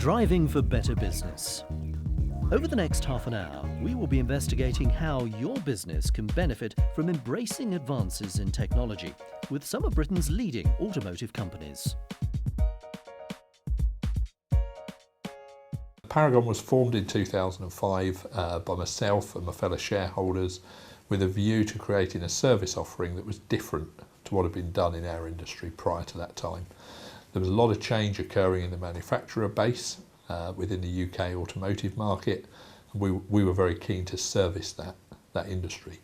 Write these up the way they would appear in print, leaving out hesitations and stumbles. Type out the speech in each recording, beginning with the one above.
Driving for better business. Over the next half an hour, we will be investigating how your business can benefit from embracing advances in technology with some of Britain's leading automotive companies. Paragon was formed in 2005 by myself and my fellow shareholders with a view to creating a service offering that was different to what had been done in our industry prior to that time. There was a lot of change occurring in the manufacturer base within the UK automotive market. We were very keen to service that industry.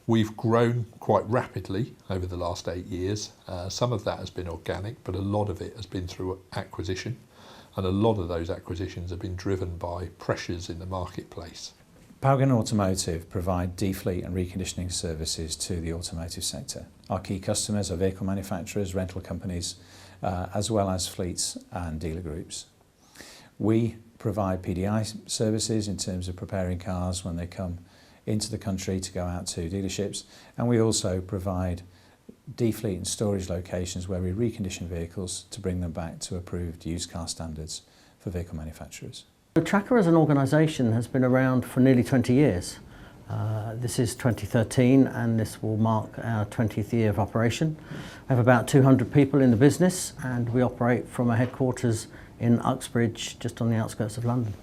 We've grown quite rapidly over the last 8 years. Some of that has been organic, but a lot of it has been through acquisition. And a lot of those acquisitions have been driven by pressures in the marketplace. Paragon Automotive provide defleet and reconditioning services to the automotive sector. Our key customers are vehicle manufacturers, rental companies, as well as fleets and dealer groups. We provide PDI services in terms of preparing cars when they come into the country to go out to dealerships, and we also provide defleet and storage locations where we recondition vehicles to bring them back to approved used car standards for vehicle manufacturers. Tracker as an organisation has been around for nearly 20 years. This is 2013 and this will mark our 20th year of operation. We have about 200 people in the business and we operate from a headquarters in Uxbridge, just on the outskirts of London.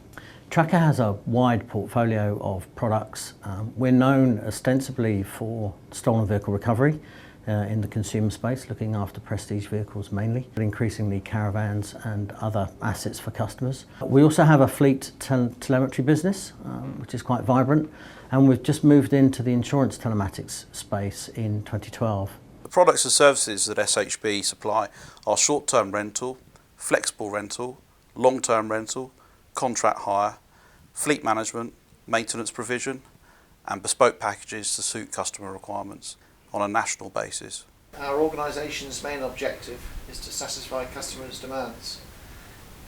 Tracker has a wide portfolio of products. We're known ostensibly for stolen vehicle recovery in the consumer space, looking after prestige vehicles mainly, but increasingly caravans and other assets for customers. We also have a fleet telemetry business, which is quite vibrant, and we've just moved into the insurance telematics space in 2012. The products and services that SHB supply are short-term rental, flexible rental, long-term rental, contract hire, fleet management, maintenance provision, and bespoke packages to suit customer requirements on a national basis. Our organisation's main objective is to satisfy customers' demands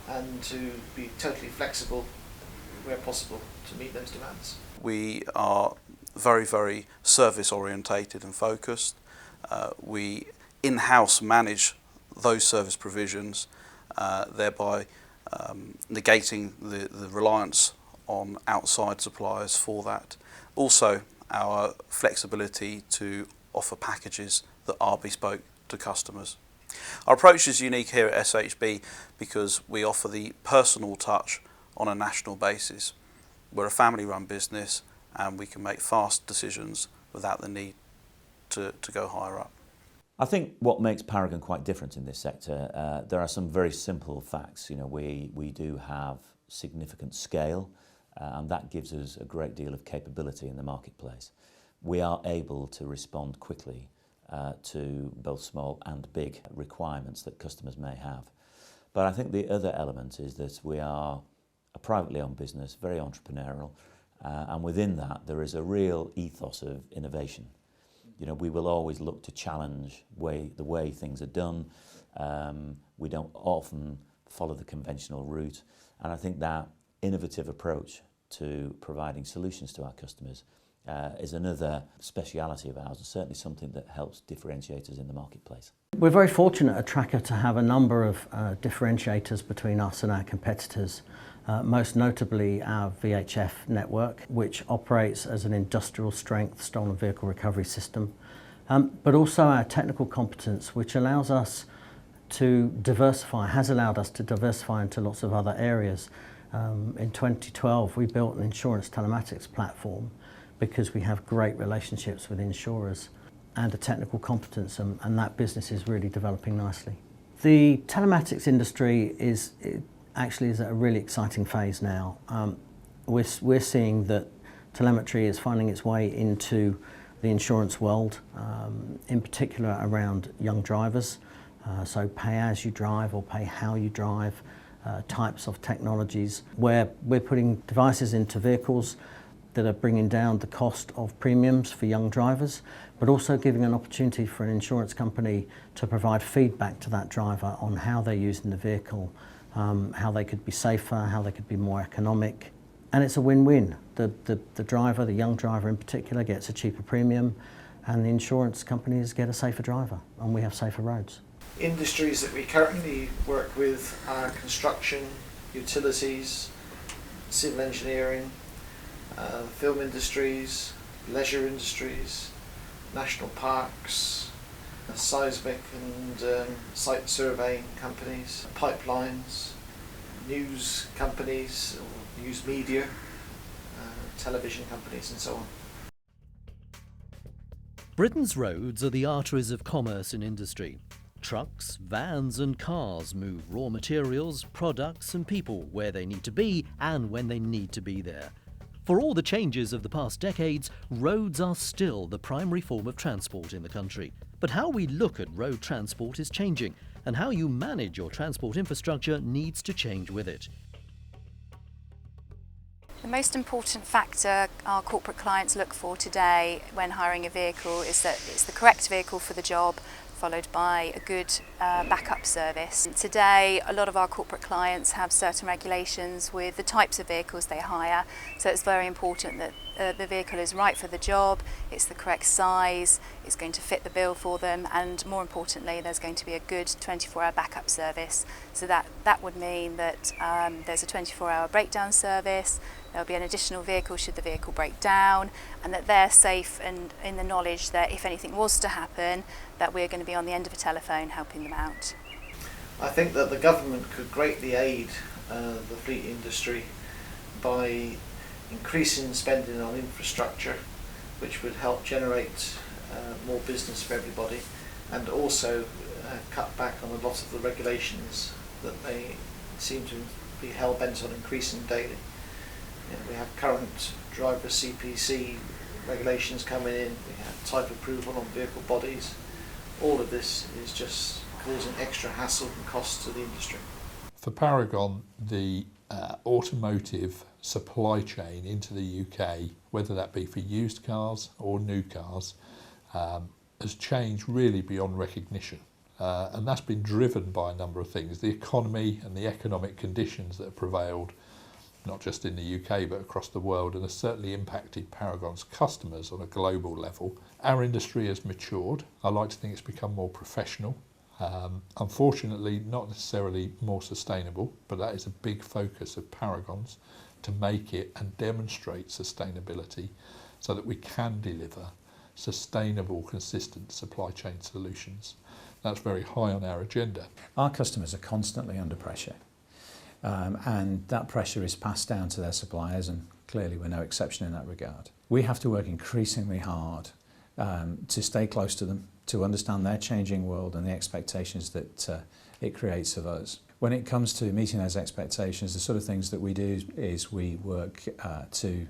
and to be totally flexible where possible to meet those demands. We are very, very service orientated and focused. We in-house manage those service provisions, thereby negating the reliance on outside suppliers for that. Also, our flexibility to offer packages that are bespoke to customers. Our approach is unique here at SHB because we offer the personal touch on a national basis. We're a family-run business and we can make fast decisions without the need to go higher up. I think what makes Paragon quite different in this sector, there are some very simple facts. You know, we do have significant scale and that gives us a great deal of capability in the marketplace. We are able to respond quickly to both small and big requirements that customers may have. But I think the other element is that we are a privately owned business, very entrepreneurial, and within that there is a real ethos of innovation. You know, we will always look to challenge the way things are done. We don't often follow the conventional route, and I think that innovative approach to providing solutions to our customers is another speciality of ours, and certainly something that helps differentiate us in the marketplace. We're very fortunate at Tracker to have a number of differentiators between us and our competitors, most notably our VHF network, which operates as an industrial strength stolen vehicle recovery system, but also our technical competence, which allows us to diversify, has allowed us to diversify into lots of other areas. In 2012 we built an insurance telematics platform because we have great relationships with insurers and a technical competence, and that business is really developing nicely. The telematics industry is at a really exciting phase now. We're seeing that telemetry is finding its way into the insurance world, in particular around young drivers, so pay as you drive or pay how you drive types of technologies, where we're putting devices into vehicles that are bringing down the cost of premiums for young drivers, but also giving an opportunity for an insurance company to provide feedback to that driver on how they're using the vehicle, how they could be safer, how they could be more economic. And it's a win-win. The driver, the young driver in particular, gets a cheaper premium, and the insurance companies get a safer driver, and we have safer roads. Industries that we currently work with are construction, utilities, civil engineering, film industries, leisure industries, national parks, seismic and site surveying companies, pipelines, news companies, or news media, television companies and so on. Britain's roads are the arteries of commerce and industry. Trucks, vans and cars move raw materials, products and people where they need to be and when they need to be there. For all the changes of the past decades, roads are still the primary form of transport in the country. But how we look at road transport is changing, and how you manage your transport infrastructure needs to change with it. The most important factor our corporate clients look for today when hiring a vehicle is that it's the correct vehicle for the job, followed by a good backup service. Today, a lot of our corporate clients have certain regulations with the types of vehicles they hire, so it's very important that the vehicle is right for the job, it's the correct size, it's going to fit the bill for them, and more importantly, there's going to be a good 24-hour backup service. So that would mean that there's a 24-hour breakdown service, there'll be an additional vehicle should the vehicle break down, and that they're safe and in the knowledge that if anything was to happen, that we're going to be on the end of a telephone helping them out. I think that the government could greatly aid the fleet industry by increasing spending on infrastructure, which would help generate more business for everybody, and also cut back on a lot of the regulations that they seem to be hell-bent on increasing daily. We have current driver CPC regulations coming in, we have type approval on vehicle bodies. All of this is just causing extra hassle and cost to the industry. For Paragon, the automotive supply chain into the UK, whether that be for used cars or new cars, has changed really beyond recognition. And that's been driven by a number of things. The economy and the economic conditions that have prevailed, not just in the UK but across the world, and has certainly impacted Paragon's customers on a global level. Our industry has matured. I like to think it's become more professional. Unfortunately, not necessarily more sustainable, but that is a big focus of Paragon's, to make it and demonstrate sustainability so that we can deliver sustainable, consistent supply chain solutions. That's very high on our agenda. Our customers are constantly under pressure, and that pressure is passed down to their suppliers, and clearly we're no exception in that regard. We have to work increasingly hard to stay close to them, to understand their changing world and the expectations that it creates of us. When it comes to meeting those expectations, the sort of things that we do is we work to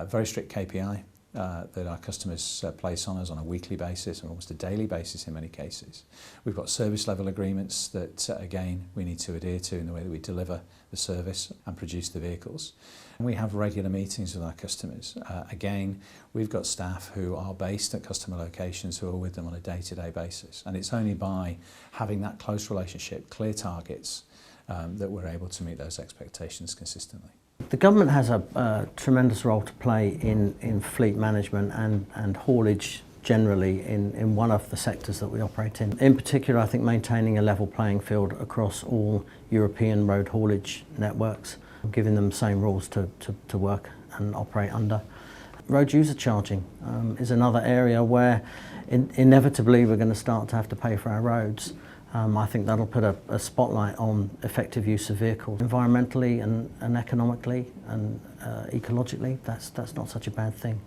very strict KPI that our customers place on us on a weekly basis and almost a daily basis in many cases. We've got service level agreements that again we need to adhere to in the way that we deliver the service and produce the vehicles. And we have regular meetings with our customers. Again, we've got staff who are based at customer locations who are with them on a day-to-day basis, and it's only by having that close relationship, clear targets, that we're able to meet those expectations consistently. The government has a tremendous role to play in fleet management and haulage generally in one of the sectors that we operate in. In particular, I think maintaining a level playing field across all European road haulage networks, giving them the same rules to work and operate under. Road user charging is another area where inevitably we're going to start to have to pay for our roads. I think that'll put a spotlight on effective use of vehicles. Environmentally and economically and ecologically, that's not such a bad thing.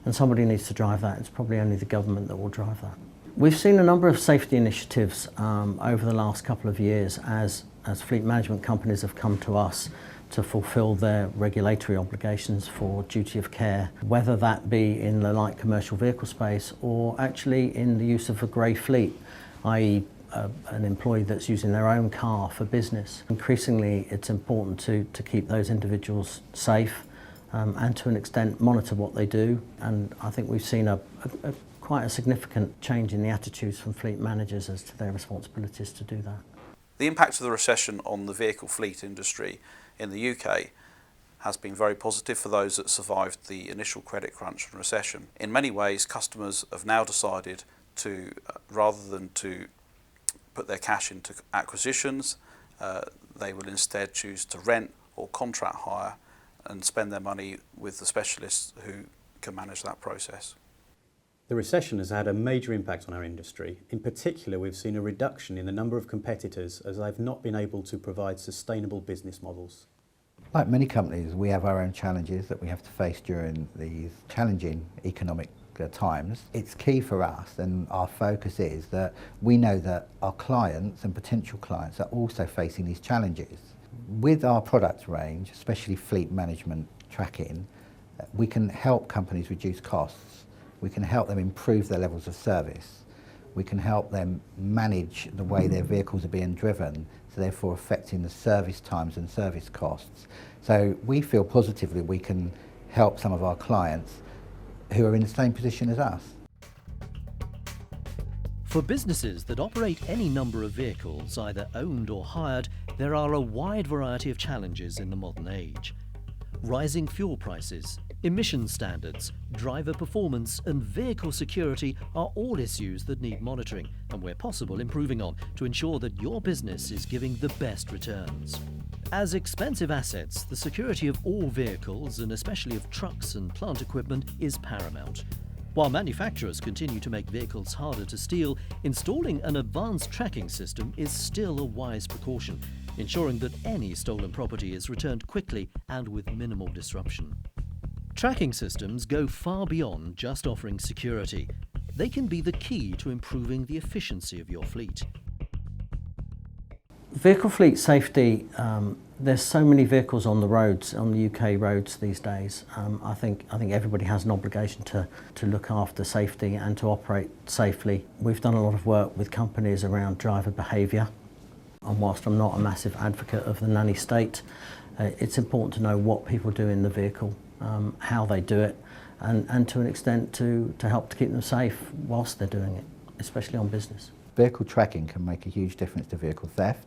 And somebody needs to drive that. It's probably only the government that will drive that. We've seen a number of safety initiatives over the last couple of years as fleet management companies have come to us to fulfil their regulatory obligations for duty of care, whether that be in the light commercial vehicle space or actually in the use of a grey fleet, i.e. an employee that's using their own car for business. Increasingly, it's important to keep those individuals safe and to an extent monitor what they do. And I think we've seen quite a significant change in the attitudes from fleet managers as to their responsibilities to do that. The impact of the recession on the vehicle fleet industry in the UK has been very positive for those that survived the initial credit crunch and recession. In many ways, customers have now decided to, rather than to put their cash into acquisitions they will instead choose to rent or contract hire and spend their money with the specialists who can manage that process. The recession has had a major impact on our industry. In particular, we've seen a reduction in the number of competitors as they've not been able to provide sustainable business models. Like many companies, we have our own challenges that we have to face during these challenging economic times. It's key for us, and our focus is that we know that our clients and potential clients are also facing these challenges. With our product range, especially fleet management tracking, we can help companies reduce costs. We can help them improve their levels of service. We can help them manage the way their vehicles are being driven, so therefore affecting the service times and service costs. So we feel positively we can help some of our clients who are in the same position as us. For businesses that operate any number of vehicles, either owned or hired, there are a wide variety of challenges in the modern age. Rising fuel prices, emission standards, driver performance and vehicle security are all issues that need monitoring and, where possible, improving on to ensure that your business is giving the best returns. As expensive assets, the security of all vehicles, and especially of trucks and plant equipment, is paramount. While manufacturers continue to make vehicles harder to steal, installing an advanced tracking system is still a wise precaution, ensuring that any stolen property is returned quickly and with minimal disruption. Tracking systems go far beyond just offering security. They can be the key to improving the efficiency of your fleet. Vehicle fleet safety, there's so many vehicles on the roads, on the UK roads these days. I think everybody has an obligation to look after safety and to operate safely. We've done a lot of work with companies around driver behaviour. And whilst I'm not a massive advocate of the nanny state, it's important to know what people do in the vehicle, how they do it, and to an extent to help to keep them safe whilst they're doing it, especially on business. Vehicle tracking can make a huge difference to vehicle theft.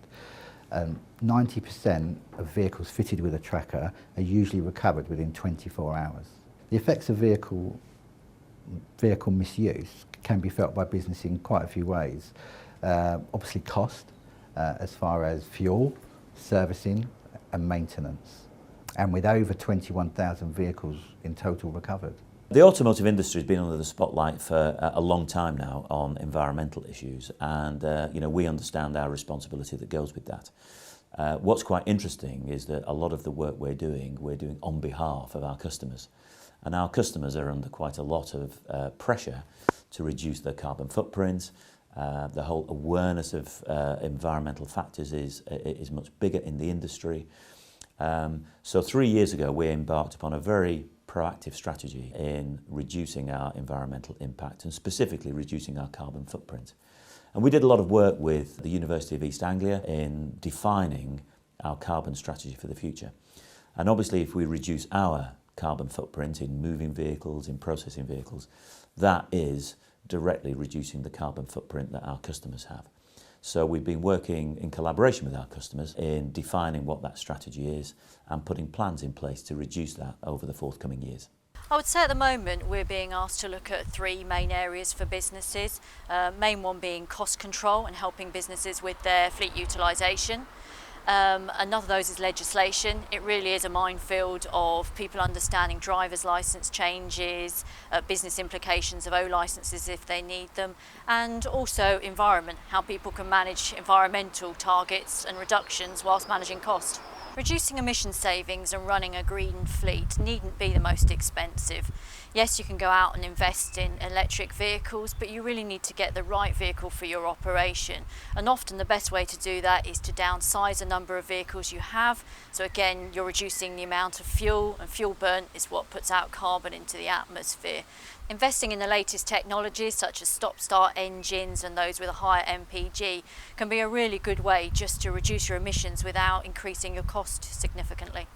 90% of vehicles fitted with a tracker are usually recovered within 24 hours. The effects of vehicle misuse can be felt by business in quite a few ways. Obviously cost, as far as fuel, servicing and maintenance. And with over 21,000 vehicles in total recovered. The automotive industry has been under the spotlight for a long time now on environmental issues, and we understand our responsibility that goes with that. What's quite interesting is that a lot of the work we're doing on behalf of our customers, and our customers are under quite a lot of pressure to reduce their carbon footprint. The whole awareness of environmental factors is much bigger in the industry. So 3 years ago we embarked upon a very proactive strategy in reducing our environmental impact and specifically reducing our carbon footprint. And we did a lot of work with the University of East Anglia in defining our carbon strategy for the future. And obviously if we reduce our carbon footprint in moving vehicles, in processing vehicles, that is directly reducing the carbon footprint that our customers have. So we've been working in collaboration with our customers in defining what that strategy is and putting plans in place to reduce that over the forthcoming years. I would say at the moment we're being asked to look at three main areas for businesses. Main one being cost control and helping businesses with their fleet utilisation. Another of those is legislation. It really is a minefield of people understanding driver's licence changes, business implications of O licences if they need them, and also environment, how people can manage environmental targets and reductions whilst managing cost. Reducing emission savings and running a green fleet needn't be the most expensive. Yes, you can go out and invest in electric vehicles, but you really need to get the right vehicle for your operation. And often the best way to do that is to downsize the number of vehicles you have. So again, you're reducing the amount of fuel, and fuel burnt is what puts out carbon into the atmosphere. Investing in the latest technologies such as stop-start engines and those with a higher MPG can be a really good way just to reduce your emissions without increasing your cost significantly.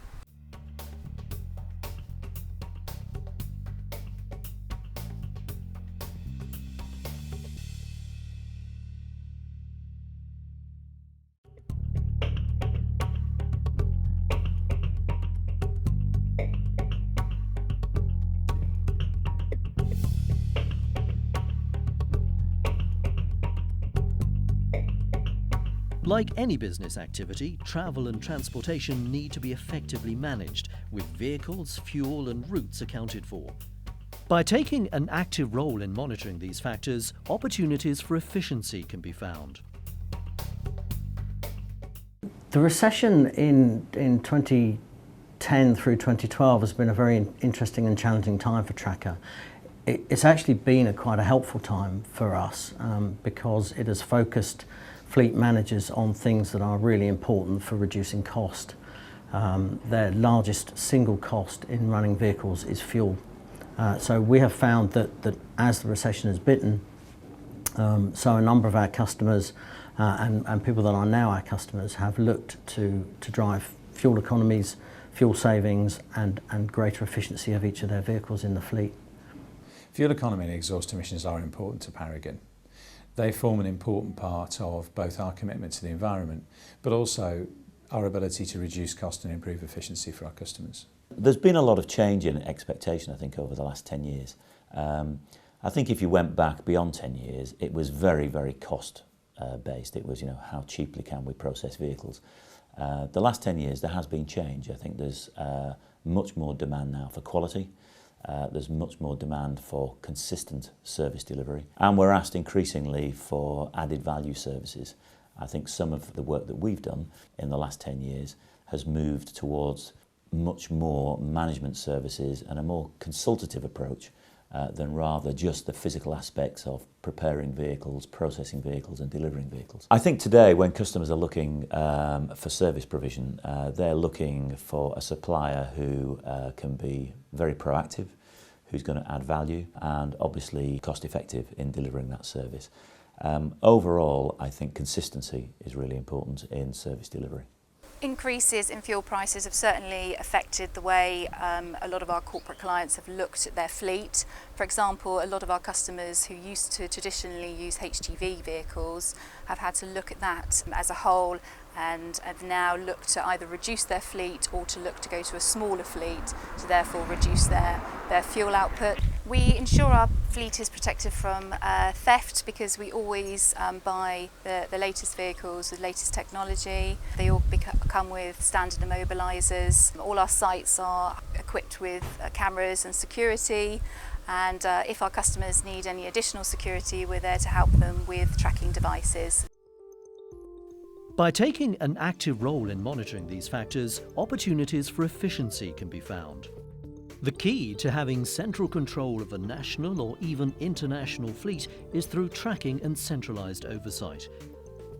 Like any business activity, travel and transportation need to be effectively managed, with vehicles, fuel and routes accounted for. By taking an active role in monitoring these factors, opportunities for efficiency can be found. The recession in 2010 through 2012 has been a very interesting and challenging time for Tracker. It's actually been quite a helpful time for us because it has focused fleet managers on things that are really important for reducing cost. Their largest single cost in running vehicles is fuel. So we have found that as the recession has bitten, so a number of our customers and people that are now our customers have looked to drive fuel economies, fuel savings and greater efficiency of each of their vehicles in the fleet. Fuel economy and exhaust emissions are important to Paragon. They form an important part of both our commitment to the environment, but also our ability to reduce cost and improve efficiency for our customers. There's been a lot of change in expectation, I think, over the last 10 years. I think if you went back beyond 10 years, it was very, very cost-based. It was, how cheaply can we process vehicles? The last 10 years, there has been change. I think there's much more demand now for quality. There's much more demand for consistent service delivery. And we're asked increasingly for added value services. I think some of the work that we've done in the last 10 years has moved towards much more management services and a more consultative approach than rather just the physical aspects of preparing vehicles, processing vehicles and delivering vehicles. I think today when customers are looking for service provision, they're looking for a supplier who can be very proactive, who's going to add value and obviously cost effective in delivering that service. Overall, I think consistency is really important in service delivery. Increases in fuel prices have certainly affected the way a lot of our corporate clients have looked at their fleet. For example, a lot of our customers who used to traditionally use HGV vehicles have had to look at that as a whole and have now looked to either reduce their fleet or to look to go to a smaller fleet to therefore reduce their fuel output. We ensure our fleet is protected from theft because we always buy the latest vehicles with latest technology. They all come with standard immobilizers. All our sites are equipped with cameras and security, and if our customers need any additional security, we're there to help them with tracking devices. By taking an active role in monitoring these factors, opportunities for efficiency can be found. The key to having central control of a national or even international fleet is through tracking and centralised oversight.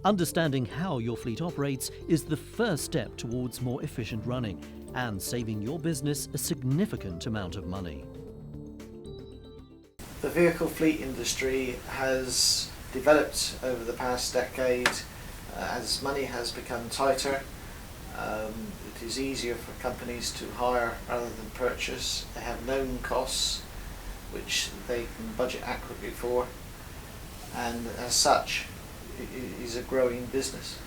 Understanding how your fleet operates is the first step towards more efficient running and saving your business a significant amount of money. The vehicle fleet industry has developed over the past decade as money has become tighter. It is easier for companies to hire rather than purchase. They have known costs which they can budget accurately for, and as such it is a growing business.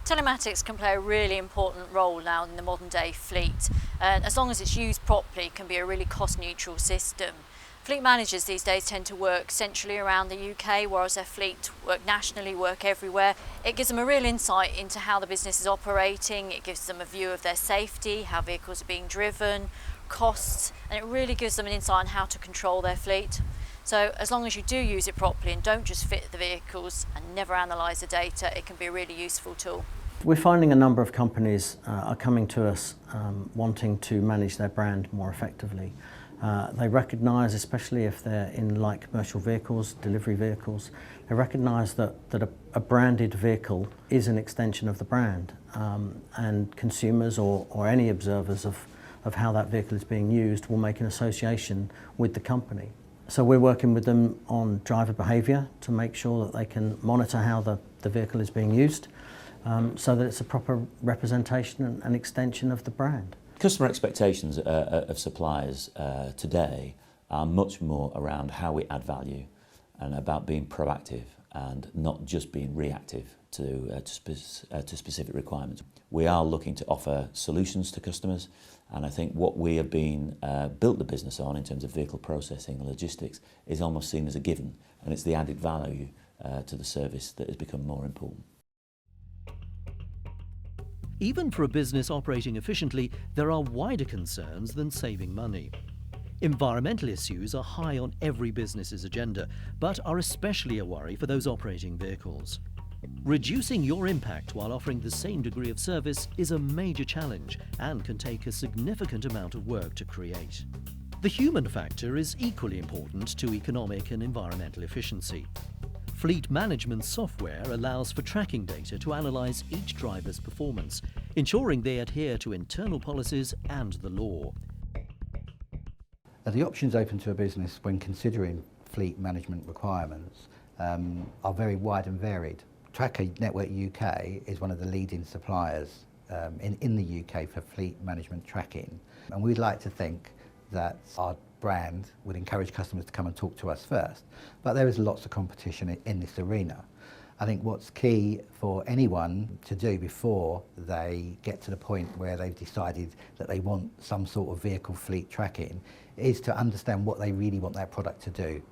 Telematics can play a really important role now in the modern day fleet, and as long as it's used properly it can be a really cost neutral system. Fleet managers these days tend to work centrally around the UK, whereas their fleet work nationally, work everywhere. It gives them a real insight into how the business is operating, it gives them a view of their safety, how vehicles are being driven, costs, and it really gives them an insight on how to control their fleet. So as long as you do use it properly and don't just fit the vehicles and never analyse the data, it can be a really useful tool. We're finding a number of companies are coming to us wanting to manage their brand more effectively. They recognise, especially if they're in light commercial vehicles, delivery vehicles, they recognise that a branded vehicle is an extension of the brand, and consumers or any observers of how that vehicle is being used will make an association with the company. So we're working with them on driver behaviour to make sure that they can monitor how the vehicle is being used, so that it's a proper representation and extension of the brand. Customer expectations of suppliers today are much more around how we add value and about being proactive and not just being reactive to specific requirements. We are looking to offer solutions to customers, and I think what we have been built the business on in terms of vehicle processing and logistics is almost seen as a given, and it's the added value to the service that has become more important. Even for a business operating efficiently, there are wider concerns than saving money. Environmental issues are high on every business's agenda, but are especially a worry for those operating vehicles. Reducing your impact while offering the same degree of service is a major challenge and can take a significant amount of work to create. The human factor is equally important to economic and environmental efficiency. Fleet management software allows for tracking data to analyse each driver's performance, ensuring they adhere to internal policies and the law. The options open to a business when considering fleet management requirements are very wide and varied. Tracker Network UK is one of the leading suppliers in the UK for fleet management tracking, and we'd like to think that our brand would encourage customers to come and talk to us first, but there is lots of competition in this arena. I think what's key for anyone to do before they get to the point where they've decided that they want some sort of vehicle fleet tracking is to understand what they really want their product to do.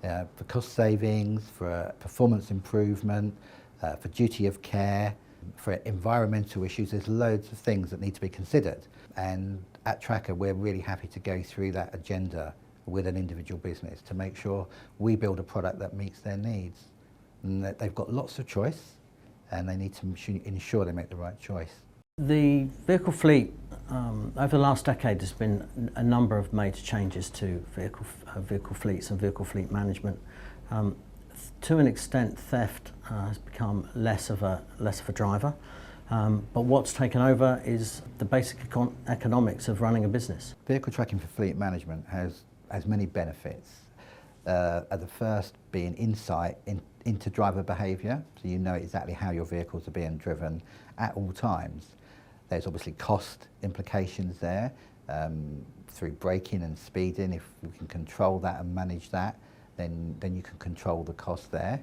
For cost savings, for performance improvement, for duty of care, for environmental issues, there's loads of things that need to be considered. And at Tracker, we're really happy to go through that agenda with an individual business to make sure we build a product that meets their needs. And that they've got lots of choice, and they need to ensure they make the right choice. The vehicle fleet, over the last decade, there's been a number of major changes to vehicle fleets and vehicle fleet management. To an extent, theft has become less of a driver, but what's taken over is the basic economics of running a business. Vehicle tracking for fleet management has many benefits. At the first being insight into driver behaviour, so you know exactly how your vehicles are being driven at all times. There's obviously cost implications there through braking and speeding. If you can control that and manage that, then you can control the cost there.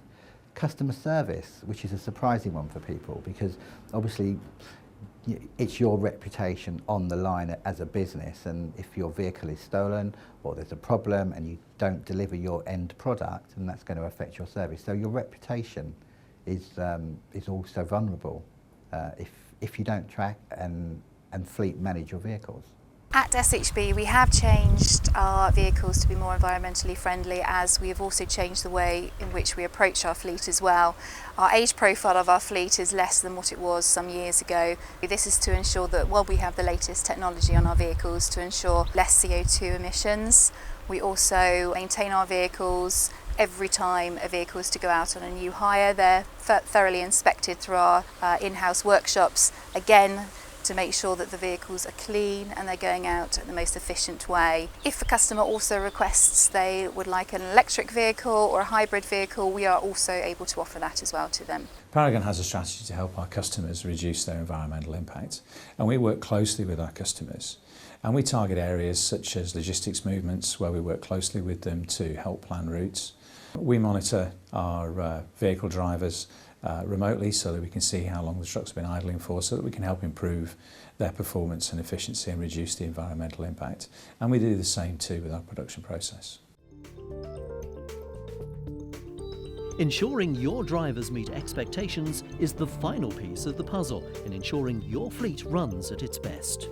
Customer service, which is a surprising one for people, because obviously it's your reputation on the line as a business, and if your vehicle is stolen or there's a problem and you don't deliver your end product, and that's going to affect your service. So your reputation is also vulnerable if you don't track and fleet manage your vehicles. At SHB, we have changed our vehicles to be more environmentally friendly, as we have also changed the way in which we approach our fleet as well. Our age profile of our fleet is less than what it was some years ago. This is to ensure that while we have the latest technology on our vehicles to ensure less CO2 emissions, we also maintain our vehicles. Every time a vehicle is to go out on a new hire, they're thoroughly inspected through our in-house workshops, again to make sure that the vehicles are clean and they're going out in the most efficient way. If a customer also requests they would like an electric vehicle or a hybrid vehicle, we are also able to offer that as well to them. Paragon has a strategy to help our customers reduce their environmental impact, and we work closely with our customers. And we target areas such as logistics movements, where we work closely with them to help plan routes. We monitor our vehicle drivers remotely so that we can see how long the trucks have been idling for, so that we can help improve their performance and efficiency and reduce the environmental impact. And we do the same too with our production process. Ensuring your drivers meet expectations is the final piece of the puzzle in ensuring your fleet runs at its best.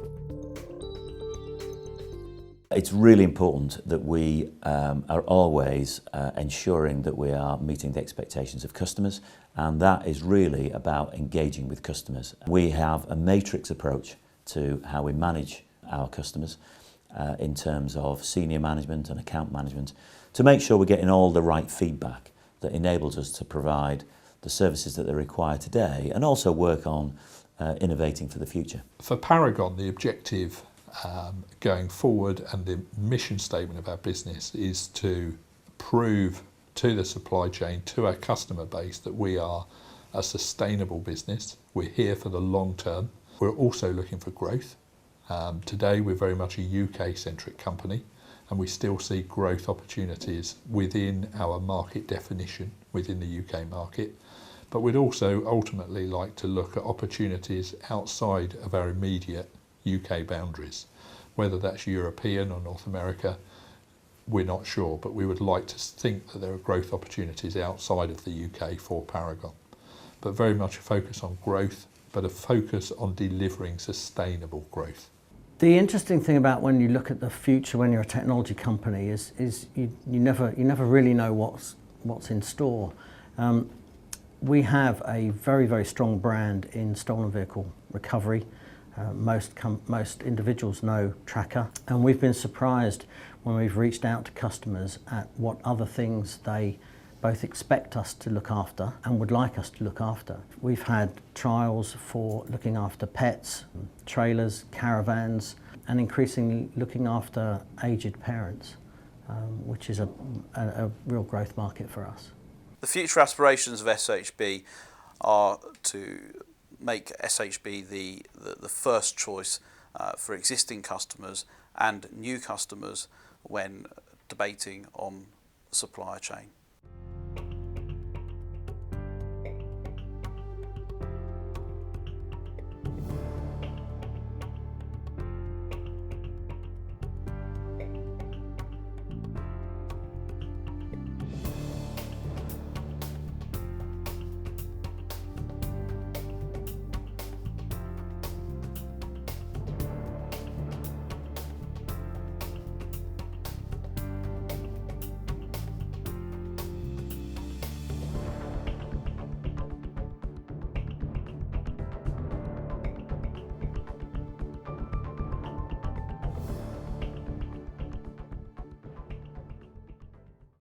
It's really important that we are always ensuring that we are meeting the expectations of customers, and that is really about engaging with customers. We have a matrix approach to how we manage our customers in terms of senior management and account management, to make sure we're getting all the right feedback that enables us to provide the services that they require today, and also work on innovating for the future. For Paragon, the objective going forward and the mission statement of our business is to prove to the supply chain, to our customer base, that we are a sustainable business. We're here for the long term. We're also looking for growth. Today we're very much a UK-centric company, and we still see growth opportunities within our market definition within the UK market. But we'd also ultimately like to look at opportunities outside of our immediate UK boundaries. Whether that's European or North America, we're not sure, but we would like to think that there are growth opportunities outside of the UK for Paragon. But very much a focus on growth, but a focus on delivering sustainable growth. The interesting thing about when you look at the future when you're a technology company is you never really know what's in store. We have a very strong brand in stolen vehicle recovery. Most individuals know Tracker, and we've been surprised when we've reached out to customers at what other things they both expect us to look after and would like us to look after. We've had trials for looking after pets, trailers, caravans, and increasingly looking after aged parents, which is a real growth market for us. The future aspirations of SHB are to make SHB the first choice for existing customers and new customers when debating on the supplier chain.